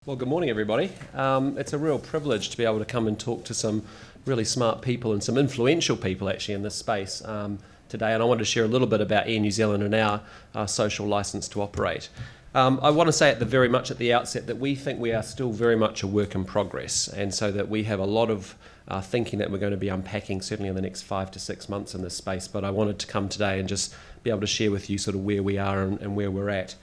Well, good morning, everybody. It's a real privilege to be able to come and talk to some really smart people and some influential people actually in this space today. And I wanted to share a little bit about Air New Zealand and our social licence to operate. I want to say at the outset that we think we are still very much a work in progress, and so that we have a lot of thinking that we're going to be unpacking certainly in the next 5 to 6 months in this space. But I wanted to come today and just be able to share with you sort of where we are and where we're at.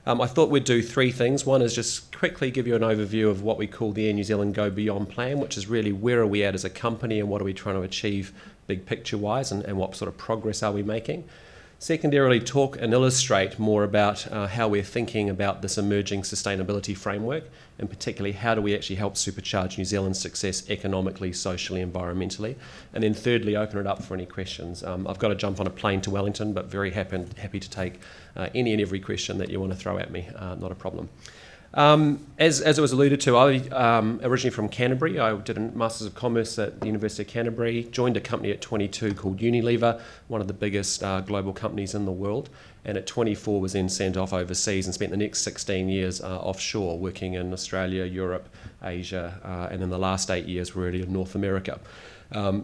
I thought we'd do three things. One is just quickly give you an overview of what we call the Air New Zealand Go Beyond plan, which is really where are we at as a company and what are we trying to achieve big picture wise, and what sort of progress are we making. Secondarily, talk and illustrate more about how we're thinking about this emerging sustainability framework, and particularly how do we actually help supercharge New Zealand's success economically, socially, environmentally. And then thirdly, open it up for any questions. I've got to jump on a plane to Wellington, but very happy to take any and every question that you want to throw at me, not a problem. As it was alluded to, I originally from Canterbury. I did a Masters of Commerce at the University of Canterbury, joined a company at 22 called Unilever, one of the biggest global companies in the world, and at 24 was then sent off overseas and spent the next 16 years offshore, working in Australia, Europe, Asia, and in the last 8 years really in North America.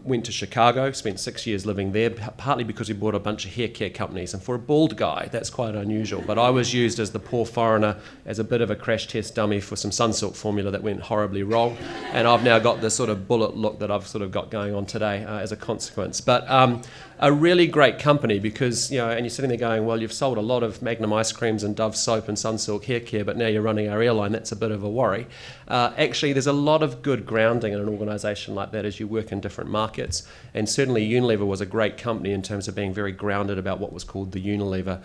Went to Chicago, spent 6 years living there, partly because we bought a bunch of hair care companies. And for a bald guy, that's quite unusual. But I was used as the poor foreigner as a bit of a crash test dummy for some Sunsilk formula that went horribly wrong. And I've now got this sort of bullet look that I've sort of got going on today as a consequence. But a really great company because, and you're sitting there going, well, you've sold a lot of Magnum ice creams and Dove soap and Sunsilk hair care, but now you're running our airline. That's a bit of a worry. Actually, there's a lot of good grounding in an organisation like that as you work in different markets, and certainly Unilever was a great company in terms of being very grounded about what was called the Unilever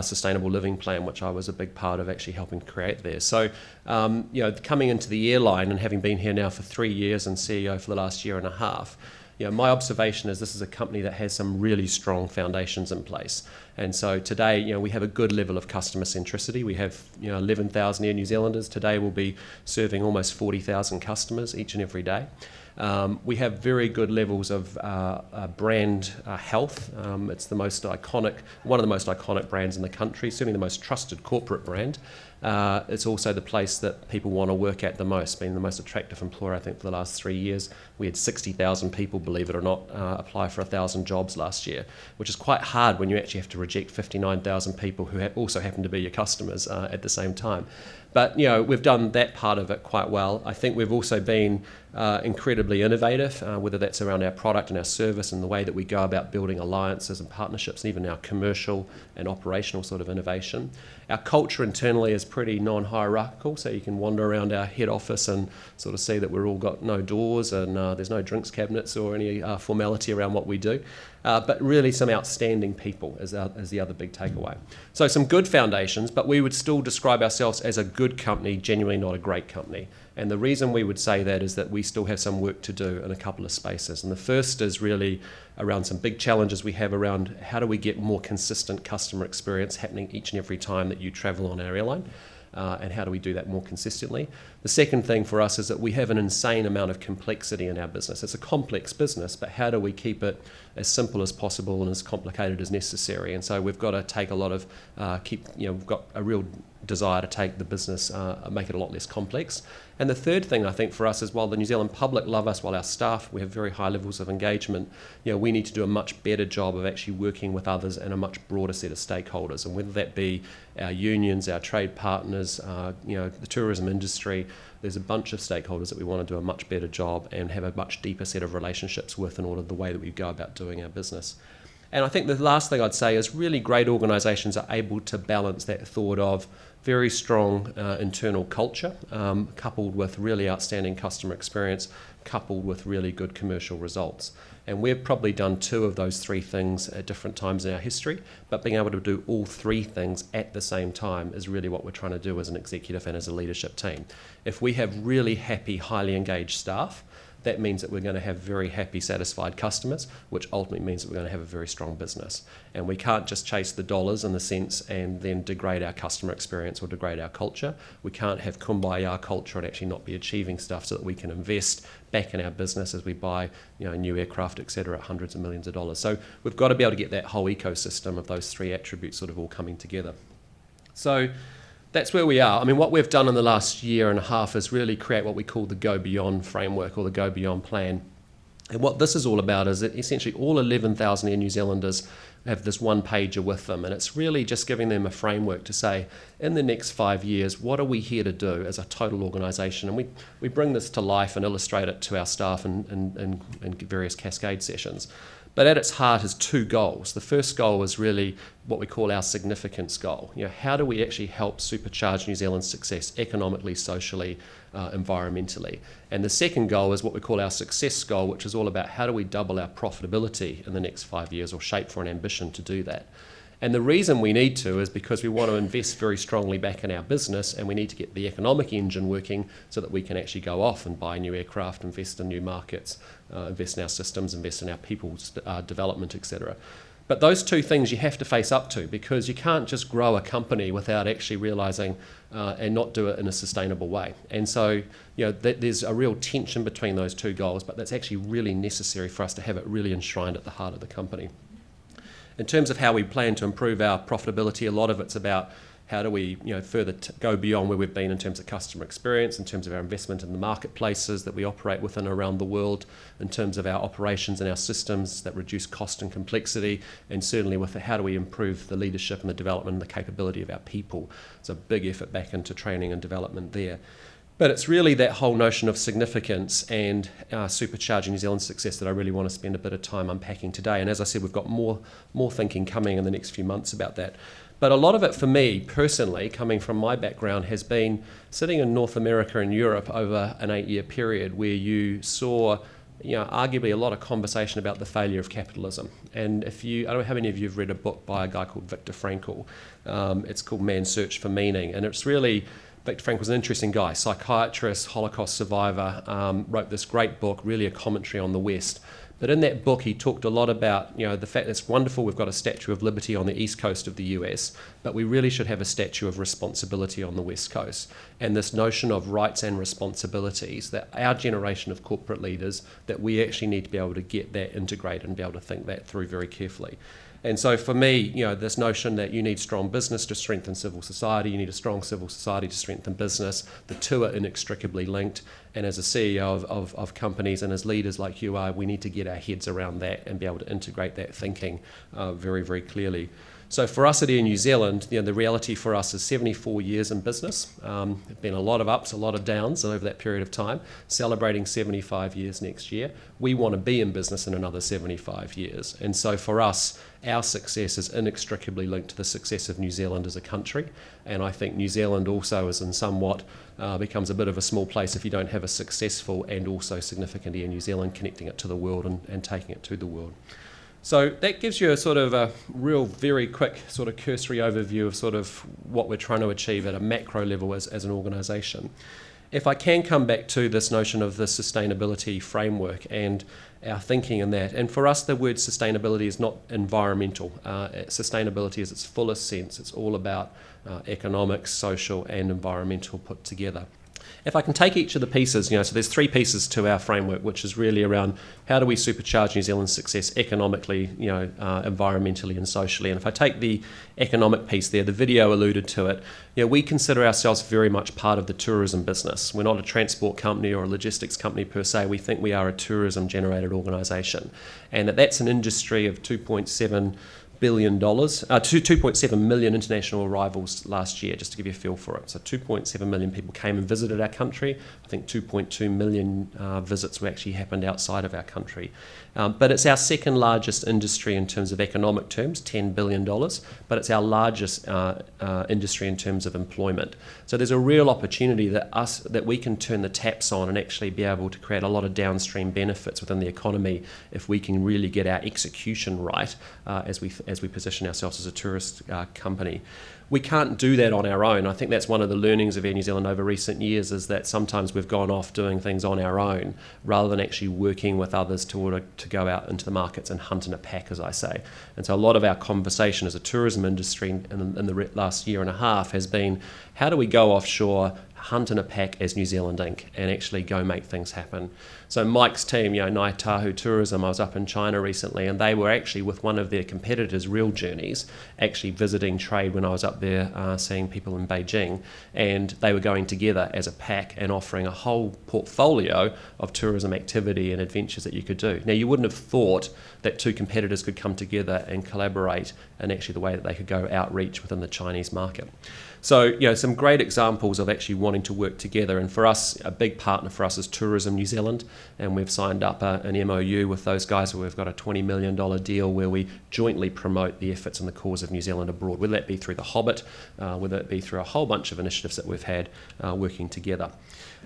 Sustainable Living Plan, which I was a big part of actually helping create there. So, coming into the airline and having been here now for 3 years and CEO for the last year and a half, my observation is this is a company that has some really strong foundations in place. And so today, we have a good level of customer centricity. We have, 11,000 Air New Zealanders. Today we'll be serving almost 40,000 customers each and every day. We have very good levels of brand health. It's the most iconic, one of the most iconic brands in the country, certainly the most trusted corporate brand. It's also the place that people want to work at the most, being the most attractive employer, I think, for the last 3 years. We had 60,000 people, believe it or not, apply for 1,000 jobs last year, which is quite hard when you actually have to reject 59,000 people who also happen to be your customers at the same time. But, we've done that part of it quite well. I think we've also been incredibly innovative, whether that's around our product and our service and the way that we go about building alliances and partnerships, and even our commercial and operational sort of innovation. Our culture internally is pretty non-hierarchical, so you can wander around our head office and sort of see that we're all got no doors and there's no drinks cabinets or any formality around what we do. But really some outstanding people is the other big takeaway. So some good foundations, but we would still describe ourselves as a good company, genuinely not a great company. And the reason we would say that is that we still have some work to do in a couple of spaces. And the first is really around some big challenges we have around how do we get more consistent customer experience happening each and every time that you travel on our airline. And how do we do that more consistently? The second thing for us is that we have an insane amount of complexity in our business. It's a complex business, but how do we keep it as simple as possible and as complicated as necessary? And so we've got to take a lot of, we've got a real desire to take the business, make it a lot less complex. And the third thing I think for us is while the New Zealand public love us, while our staff, we have very high levels of engagement, we need to do a much better job of actually working with others and a much broader set of stakeholders. And whether that be our unions, our trade partners, the tourism industry, there's a bunch of stakeholders that we want to do a much better job and have a much deeper set of relationships with in order the way that we go about doing our business. And I think the last thing I'd say is really great organisations are able to balance that thought of very strong internal culture, coupled with really outstanding customer experience, coupled with really good commercial results. And we've probably done 2 of those 3 things at different times in our history, but being able to do all 3 things at the same time is really what we're trying to do as an executive and as a leadership team. If we have really happy, highly engaged staff, that means that we're going to have very happy, satisfied customers, which ultimately means that we're going to have a very strong business. And we can't just chase the dollars in the sense and then degrade our customer experience or degrade our culture. We can't have kumbaya culture and actually not be achieving stuff so that we can invest back in our business as we buy new aircraft, et cetera, at hundreds of millions of dollars. So we've got to be able to get that whole ecosystem of those 3 attributes sort of all coming together. So That's where we are. I mean, what we've done in the last year and a half is really create what we call the Go Beyond framework or the Go Beyond plan. And what this is all about is that essentially all 11,000 Air New Zealanders have this one pager with them, and it's really just giving them a framework to say, in the next 5 years, what are we here to do as a total organisation? And we bring this to life and illustrate it to our staff in various cascade sessions. But at its heart is two goals. The first goal is really what we call our significance goal. How do we actually help supercharge New Zealand's success economically, socially, environmentally? And the second goal is what we call our success goal, which is all about how do we double our profitability in the next 5 years, or shape for an ambition to do that. And the reason we need to is because we want to invest very strongly back in our business, and we need to get the economic engine working so that we can actually go off and buy new aircraft, invest in new markets, invest in our systems, invest in our people's development, etc. But those two things you have to face up to, because you can't just grow a company without actually realising and not do it in a sustainable way. And so there's a real tension between those two goals, but that's actually really necessary for us to have it really enshrined at the heart of the company. In terms of how we plan to improve our profitability, a lot of it's about how do we further go beyond where we've been in terms of customer experience, in terms of our investment in the marketplaces that we operate within around the world, in terms of our operations and our systems that reduce cost and complexity, and certainly with how do we improve the leadership and the development and the capability of our people. It's a big effort back into training and development there. But it's really that whole notion of significance and supercharging New Zealand's success that I really want to spend a bit of time unpacking today. And as I said, we've got more thinking coming in the next few months about that. But a lot of it for me personally, coming from my background, has been sitting in North America and Europe over an 8-year period where you saw arguably a lot of conversation about the failure of capitalism. And I don't know how many of you have read a book by a guy called Viktor Frankl. It's called Man's Search for Meaning. And it's really... Viktor Frankl was an interesting guy, psychiatrist, Holocaust survivor, wrote this great book, really a commentary on the West. But in that book, he talked a lot about the fact that it's wonderful we've got a Statue of Liberty on the east coast of the US, but we really should have a Statue of Responsibility on the west coast. And this notion of rights and responsibilities, that our generation of corporate leaders, that we actually need to be able to get that integrated and be able to think that through very carefully. And so for me, this notion that you need strong business to strengthen civil society, you need a strong civil society to strengthen business, the two are inextricably linked. And as a CEO of companies and as leaders like you are, we need to get our heads around that and be able to integrate that thinking very, very clearly. So for us at Air New Zealand, the reality for us is 74 years in business. There've been a lot of ups, a lot of downs over that period of time, celebrating 75 years next year. We want to be in business in another 75 years. And so for us, our success is inextricably linked to the success of New Zealand as a country. And I think New Zealand also is in somewhat becomes a bit of a small place if you don't have a successful and also significant Air New Zealand connecting it to the world and taking it to the world. So that gives you a sort of a real very quick sort of cursory overview of sort of what we're trying to achieve at a macro level as an organisation. If I can come back to this notion of the sustainability framework and our thinking in that, and for us the word sustainability is not environmental. Sustainability is its fullest sense. It's all about economic, social and environmental put together. If I can take each of the pieces, so there's 3 pieces to our framework, which is really around how do we supercharge New Zealand's success economically, environmentally and socially. And if I take the economic piece there, the video alluded to it, we consider ourselves very much part of the tourism business. We're not a transport company or a logistics company per se. We think we are a tourism-generated organisation. And that's an industry of $2.7 billion, 2.7 million international arrivals last year, just to give you a feel for it. So 2.7 million people came and visited our country. I think 2.2 million visits actually happened outside of our country. But it's our second largest industry in terms of economic terms, $10 billion, but it's our largest industry in terms of employment. So there's a real opportunity that we can turn the taps on and actually be able to create a lot of downstream benefits within the economy if we can really get our execution right as we position ourselves as a tourist company. We can't do that on our own. I think that's one of the learnings of Air New Zealand over recent years, is that sometimes we've gone off doing things on our own rather than actually working with others to go out into the markets and hunt in a pack, as I say. And so a lot of our conversation as a tourism industry in the last year and a half has been, how do we go offshore, hunt in a pack as New Zealand Inc. and actually go make things happen. So Mike's team, Nai Tahu Tourism, I was up in China recently, and they were actually with one of their competitors, Real Journeys, actually visiting trade when I was up there seeing people in Beijing, and they were going together as a pack and offering a whole portfolio of tourism activity and adventures that you could do. Now, you wouldn't have thought that two competitors could come together and collaborate in actually the way that they could go outreach within the Chinese market. So, some great examples of actually wanting to work together. And for us, a big partner for us is Tourism New Zealand. And we've signed up an MOU with those guys where we've got a $20 million deal where we jointly promote the efforts and the cause of New Zealand abroad, whether that be through the Hobbit, whether it be through a whole bunch of initiatives that we've had working together.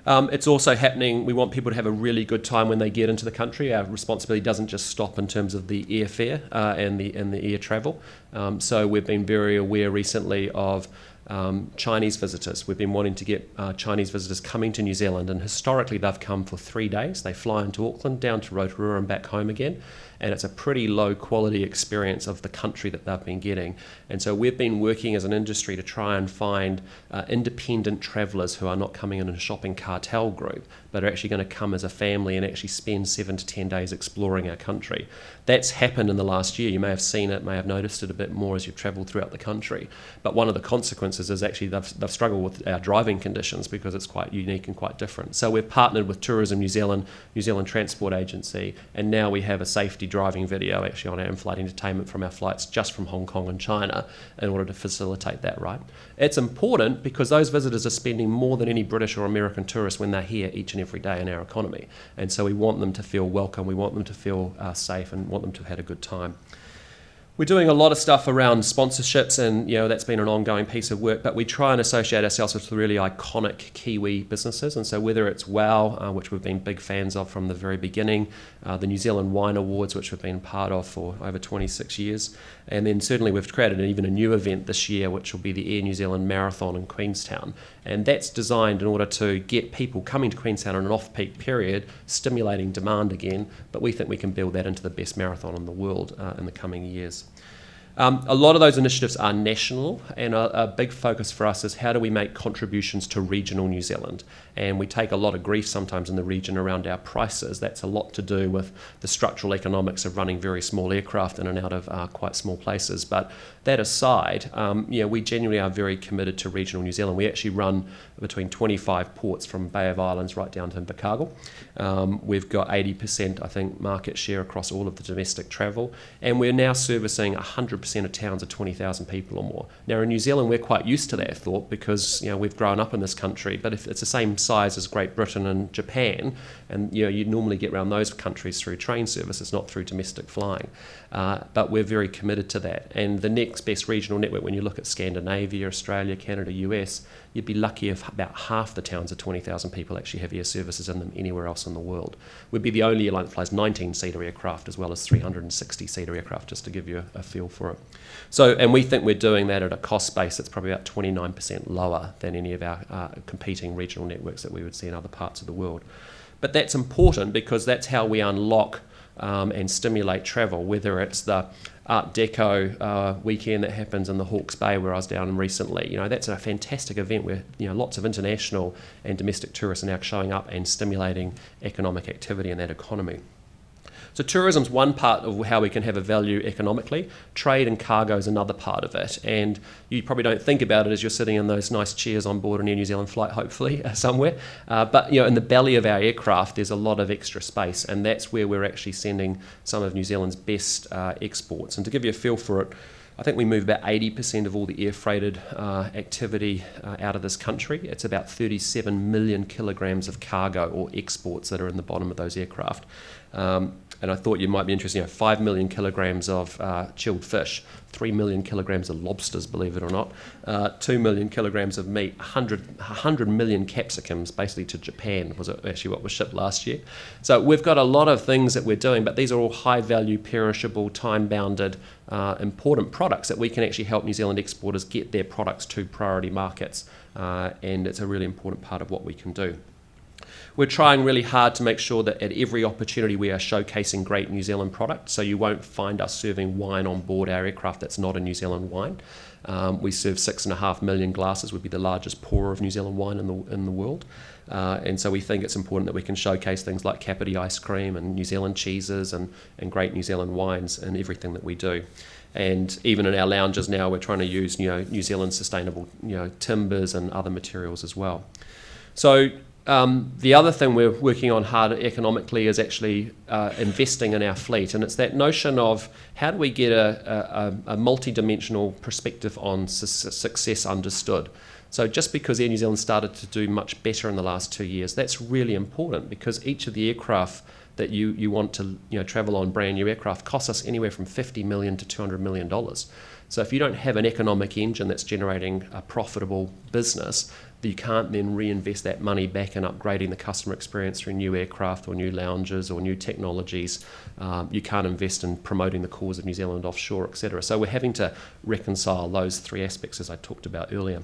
It's also happening, we want people to have a really good time when they get into the country. Our responsibility doesn't just stop in terms of the airfare and the air travel. So we've been very aware recently of Chinese visitors. We've been wanting to get Chinese visitors coming to New Zealand, and historically they've come for 3 days. They fly into Auckland, down to Rotorua and back home again, and it's a pretty low quality experience of the country that they've been getting. And so we've been working as an industry to try and find independent travellers who are not coming in a shopping cartel group, but are actually going to come as a family and actually spend 7 to 10 days exploring our country. That's happened in the last year. You may have seen it, may have noticed it a bit more as you've travelled throughout the country. But one of the consequences is actually they've struggled with our driving conditions because it's quite unique and quite different. So we've partnered with Tourism New Zealand, New Zealand Transport Agency, and now we have a safety driving video actually on our in-flight entertainment from our flights just from Hong Kong and China in order to facilitate that, right? It's important because those visitors are spending more than any British or American tourist when they're here each and every day in our economy. And so we want them to feel welcome, we want them to feel safe, and want them to have had a good time. We're doing a lot of stuff around sponsorships, and that's been an ongoing piece of work, but we try and associate ourselves with really iconic Kiwi businesses. And so whether it's WOW, which we've been big fans of from the very beginning, the New Zealand Wine Awards, which we've been part of for over 26 years, and then certainly we've created even a new event this year, which will be the Air New Zealand Marathon in Queenstown. And that's designed in order to get people coming to Queenstown in an off-peak period, stimulating demand again, but we think we can build that into the best marathon in the world in the coming years. A lot of those initiatives are national, and a big focus for us is how do we make contributions to regional New Zealand. And we take a lot of grief sometimes in the region around our prices. That's a lot to do with the structural economics of running very small aircraft in and out of quite small places. But that aside, we genuinely are very committed to regional New Zealand. We actually run between 25 ports from Bay of Islands right down to Invercargill. We've got 80%, I think, market share across all of the domestic travel, and we're now servicing 100% of towns of 20,000 people or more. Now in New Zealand we're quite used to that thought because we've grown up in this country, but if it's the same size as Great Britain and Japan, and you normally get around those countries through train services, not through domestic flying. But we're very committed to that. And the next best regional network, when you look at Scandinavia, Australia, Canada, US, you'd be lucky if about half the towns of 20,000 people actually have air services in them anywhere else in the world. We'd be the only airline that flies 19-seater aircraft as well as 360-seater aircraft, just to give you a feel for it. So, and we think we're doing that at a cost base that's probably about 29% lower than any of our competing regional networks that we would see in other parts of the world. But that's important because that's how we unlock and stimulate travel, whether it's the Art Deco weekend that happens in the Hawke's Bay where I was down recently. That's a fantastic event where lots of international and domestic tourists are now showing up and stimulating economic activity in that economy. So tourism's one part of how we can have a value economically. Trade and cargo is another part of it. And you probably don't think about it as you're sitting in those nice chairs on board an Air New Zealand flight, hopefully, somewhere. But in the belly of our aircraft, there's a lot of extra space. And that's where we're actually sending some of New Zealand's best exports. And to give you a feel for it, I think we move about 80% of all the air freighted activity out of this country. It's about 37 million kilograms of cargo or exports that are in the bottom of those aircraft. And I thought you might be interested, 5 million kilograms of chilled fish, 3 million kilograms of lobsters, believe it or not, 2 million kilograms of meat, 100 million capsicums, basically to Japan, was actually what was shipped last year. So we've got a lot of things that we're doing, but these are all high-value, perishable, time-bounded, important products that we can actually help New Zealand exporters get their products to priority markets, and it's a really important part of what we can do. we're trying really hard to make sure that at every opportunity we are showcasing great New Zealand product. So you won't find us serving wine on board our aircraft that's not a New Zealand wine. We serve 6.5 million glasses, would be the largest pourer of New Zealand wine in the world. And so we think it's important that we can showcase things like Kapiti ice cream and New Zealand cheeses and great New Zealand wines in everything that we do. And even in our lounges now, we're trying to use New Zealand sustainable timbers and other materials as well. So the other thing we're working on hard economically is actually investing in our fleet, and it's that notion of how do we get a multi-dimensional perspective on success understood. So just because Air New Zealand started to do much better in the last 2 years, that's really important, because each of the aircraft that you want to travel on, brand new aircraft, costs us anywhere from $50 million to $200 million. So if you don't have an economic engine that's generating a profitable business, you can't then reinvest that money back in upgrading the customer experience through new aircraft or new lounges or new technologies. You can't invest in promoting the cause of New Zealand offshore, etc. So we're having to reconcile those three aspects as I talked about earlier.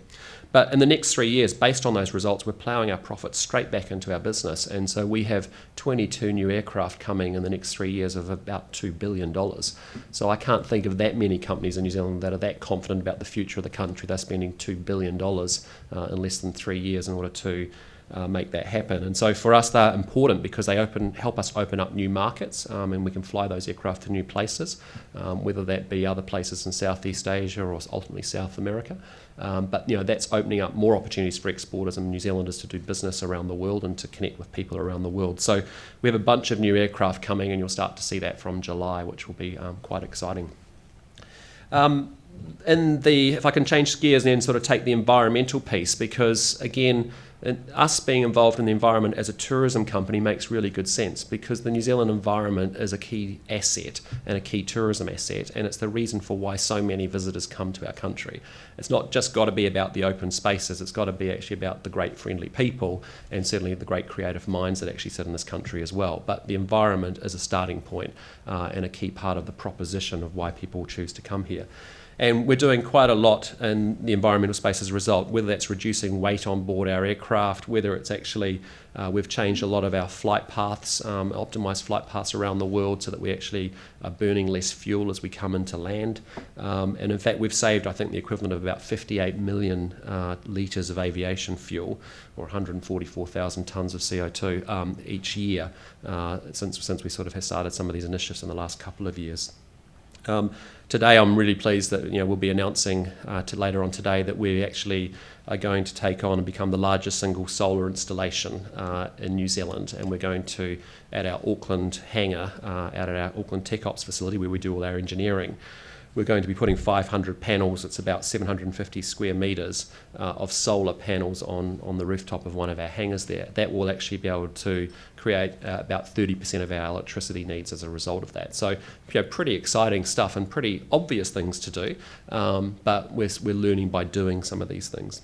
But in the next 3 years, based on those results, we're ploughing our profits straight back into our business. And so we have 22 new aircraft coming in the next 3 years of about $2 billion. So I can't think of that many companies in New Zealand that are that confident about the future of the country. They're spending $2 billion in less than 3 years in order to make that happen. And so for us, they're important because they help us open up new markets, and we can fly those aircraft to new places, whether that be other places in Southeast Asia or ultimately South America. But that's opening up more opportunities for exporters and New Zealanders to do business around the world and to connect with people around the world. So we have a bunch of new aircraft coming, and you'll start to see that from July, which will be quite exciting. If I can change gears and then sort of take the environmental piece, because again, us being involved in the environment as a tourism company makes really good sense, because the New Zealand environment is a key asset and a key tourism asset, and it's the reason for why so many visitors come to our country. It's not just got to be about the open spaces, it's got to be actually about the great friendly people and certainly the great creative minds that actually sit in this country as well. But the environment is a starting point and a key part of the proposition of why people choose to come here. And we're doing quite a lot in the environmental space as a result, whether that's reducing weight on board our aircraft, whether it's actually, we've changed a lot of our flight paths, optimised flight paths around the world so that we actually are burning less fuel as we come into land. And in fact, we've saved, I think, the equivalent of about 58 million litres of aviation fuel, or 144,000 tonnes of CO2 each year since we sort of have started some of these initiatives in the last couple of years. Today I'm really pleased that we'll be announcing later on today that we actually are going to take on and become the largest single solar installation in New Zealand, and we're going to, at our Auckland hangar, out at our Auckland Tech Ops facility where we do all our engineering, we're going to be putting 500 panels, it's about 750 square metres of solar panels on the rooftop of one of our hangars there. That will actually be able to create about 30% of our electricity needs as a result of that. So pretty exciting stuff and pretty obvious things to do, but we're learning by doing some of these things.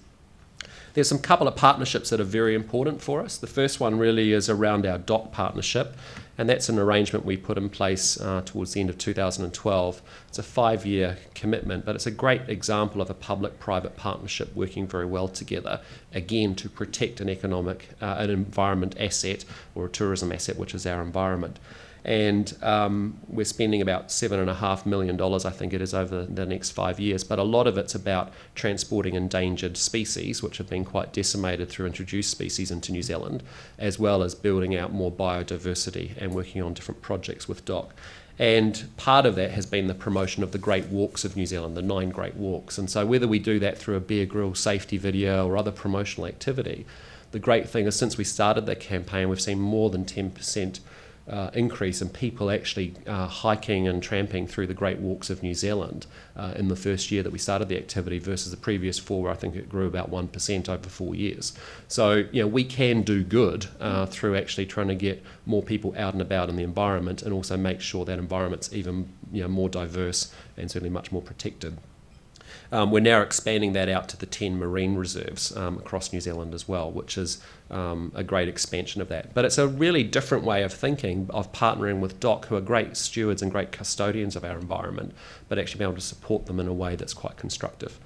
There's some couple of partnerships that are very important for us. The first one really is around our DOC partnership, and that's an arrangement we put in place towards the end of 2012. It's a 5-year commitment, but it's a great example of a public-private partnership working very well together, again, to protect an environment asset or a tourism asset, which is our environment. And we're spending about $7.5 million, I think it is, over the next 5 years. But a lot of it's about transporting endangered species, which have been quite decimated through introduced species into New Zealand, as well as building out more biodiversity and working on different projects with DOC. And part of that has been the promotion of the Great Walks of New Zealand, the 9 Great Walks. And so whether we do that through a Bear Grylls safety video or other promotional activity, the great thing is since we started that campaign, we've seen more than 10% increase in people actually hiking and tramping through the Great Walks of New Zealand in the first year that we started the activity versus the previous 4, where I think it grew about 1% over 4 years. So we can do good through actually trying to get more people out and about in the environment, and also make sure that environment's even more diverse and certainly much more protected. We're now expanding that out to the 10 marine reserves across New Zealand as well, which is a great expansion of that. But it's a really different way of thinking, of partnering with DOC, who are great stewards and great custodians of our environment, but actually be able to support them in a way that's quite constructive.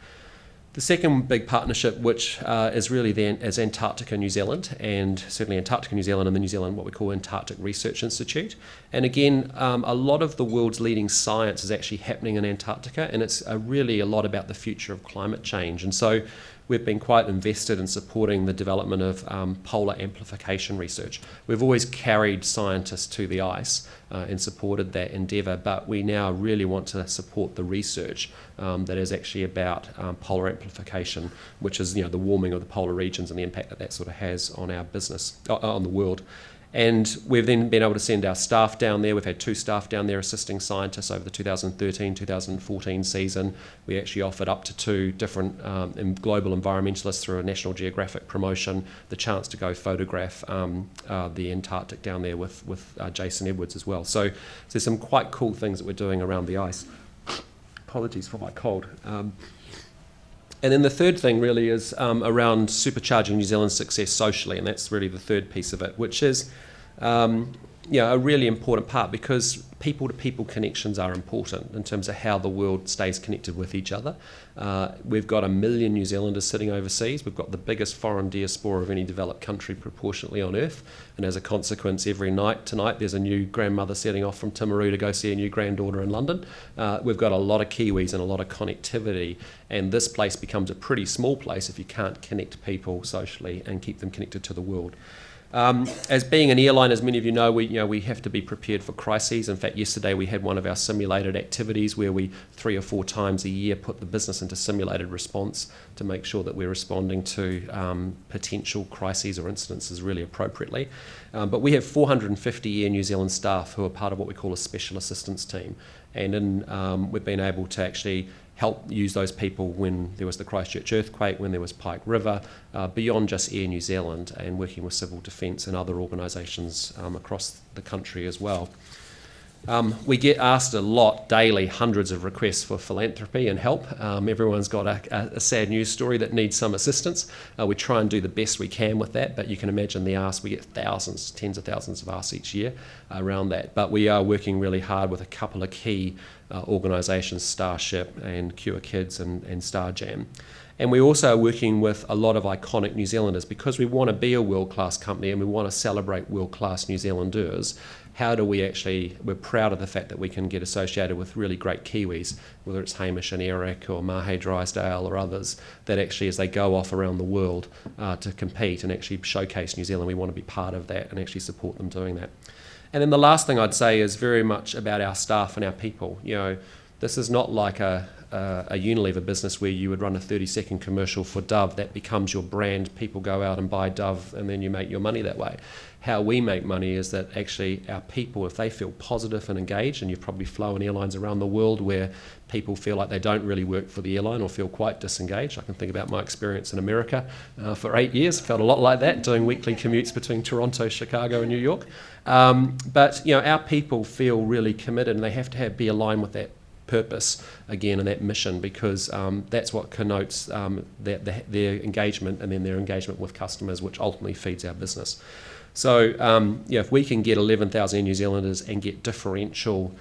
The second big partnership, which is really then, is Antarctica New Zealand, and certainly Antarctica New Zealand and the New Zealand, what we call Antarctic Research Institute. And again, a lot of the world's leading science is actually happening in Antarctica, and it's really a lot about the future of climate change. And so we've been quite invested in supporting the development of polar amplification research. We've always carried scientists to the ice and supported that endeavour, but we now really want to support the research that is actually about polar amplification, which is the warming of the polar regions and the impact that that sort of has on our business, on the world. And we've then been able to send our staff down there. We've had 2 staff down there assisting scientists over the 2013-2014 season. We actually offered up to 2 different global environmentalists through a National Geographic promotion the chance to go photograph the Antarctic down there with Jason Edwards as well. So there's some quite cool things that we're doing around the ice. Apologies for my cold. And then the third thing really is around supercharging New Zealand's success socially, and that's really the third piece of it, which is a really important part, because people-to-people connections are important in terms of how the world stays connected with each other. We've got 1 million New Zealanders sitting overseas. We've got the biggest foreign diaspora of any developed country proportionately on earth, and as a consequence, every night tonight there's a new grandmother setting off from Timaru to go see a new granddaughter in London. We've got a lot of Kiwis and a lot of connectivity, and this place becomes a pretty small place if you can't connect people socially and keep them connected to the world. As being an airline, as many of you know, we have to be prepared for crises. In fact, yesterday we had one of our simulated activities where we 3 or 4 times a year put the business into simulated response to make sure that we're responding to potential crises or incidences really appropriately. But we have 450 Air New Zealand staff who are part of what we call a special assistance team, and we've been able to actually help use those people when there was the Christchurch earthquake, when there was Pike River, beyond just Air New Zealand, and working with civil defence and other organisations across the country as well. We get asked a lot daily, hundreds of requests for philanthropy and help. Everyone's got a sad news story that needs some assistance. We try and do the best we can with that, but you can imagine the ask. We get thousands, tens of thousands of asks each year around that. But we are working really hard with a couple of key organisations, Starship and Cure Kids and Starjam. And we also are working with a lot of iconic New Zealanders, because we want to be a world-class company and we want to celebrate world-class New Zealanders. How do we actually, we're proud of the fact that we can get associated with really great Kiwis, whether it's Hamish and Eric or Mahe Drysdale or others, that actually as they go off around the world to compete and actually showcase New Zealand, we want to be part of that and actually support them doing that. And then the last thing I'd say is very much about our staff and our people. This is not like a Unilever business where you would run a 30-second commercial for Dove that becomes your brand. People go out and buy Dove and then you make your money that way. How we make money is that actually our people, if they feel positive and engaged, and you've probably flown airlines around the world where people feel like they don't really work for the airline or feel quite disengaged. I can think about my experience in America for 8 years. Felt a lot like that, doing weekly commutes between Toronto, Chicago and New York. But our people feel really committed, and they have to be aligned with that purpose again and that mission, because that's what connotes their engagement, and then their engagement with customers, which ultimately feeds our business. So if we can get 11,000 New Zealanders and get differential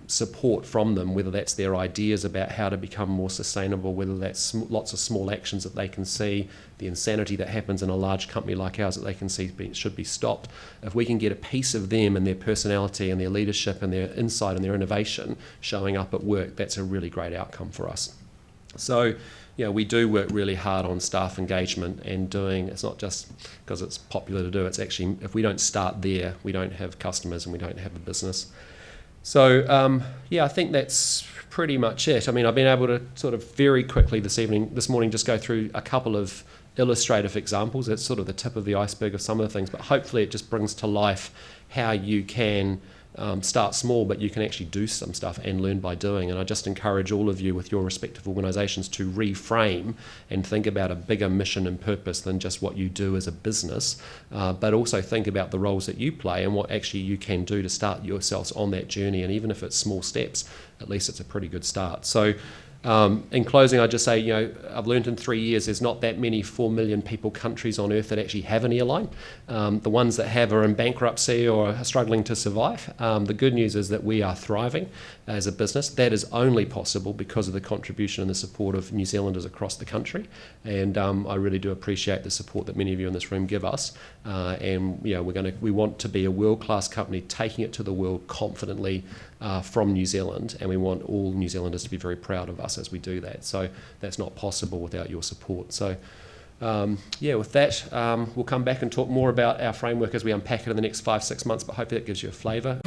support from them, whether that's their ideas about how to become more sustainable, whether that's lots of small actions that they can see, the insanity that happens in a large company like ours that they can see should be stopped. If we can get a piece of them and their personality and their leadership and their insight and their innovation showing up at work, that's a really great outcome for us. So we do work really hard on staff engagement and it's not just because it's popular to do, it's actually, if we don't start there, we don't have customers and we don't have a business. So I think that's pretty much it. I mean, I've been able to sort of very quickly this morning, just go through a couple of illustrative examples. It's sort of the tip of the iceberg of some of the things, but hopefully it just brings to life how you can start small, but you can actually do some stuff and learn by doing. And I just encourage all of you with your respective organisations to reframe and think about a bigger mission and purpose than just what you do as a business, but also think about the roles that you play and what actually you can do to start yourselves on that journey. And even if it's small steps, at least it's a pretty good start. So In closing, I'd just say, I've learned in 3 years there's not that many 4 million people countries on earth that actually have an airline. The ones that have are in bankruptcy or are struggling to survive. The good news is that we are thriving as a business. That is only possible because of the contribution and the support of New Zealanders across the country. And I really do appreciate the support that many of you in this room give us. We want to be a world-class company, taking it to the world confidently from New Zealand, and we want all New Zealanders to be very proud of us as we do that. So that's not possible without your support. So with that, we'll come back and talk more about our framework as we unpack it in the next 5-6 months, but hopefully that gives you a flavour.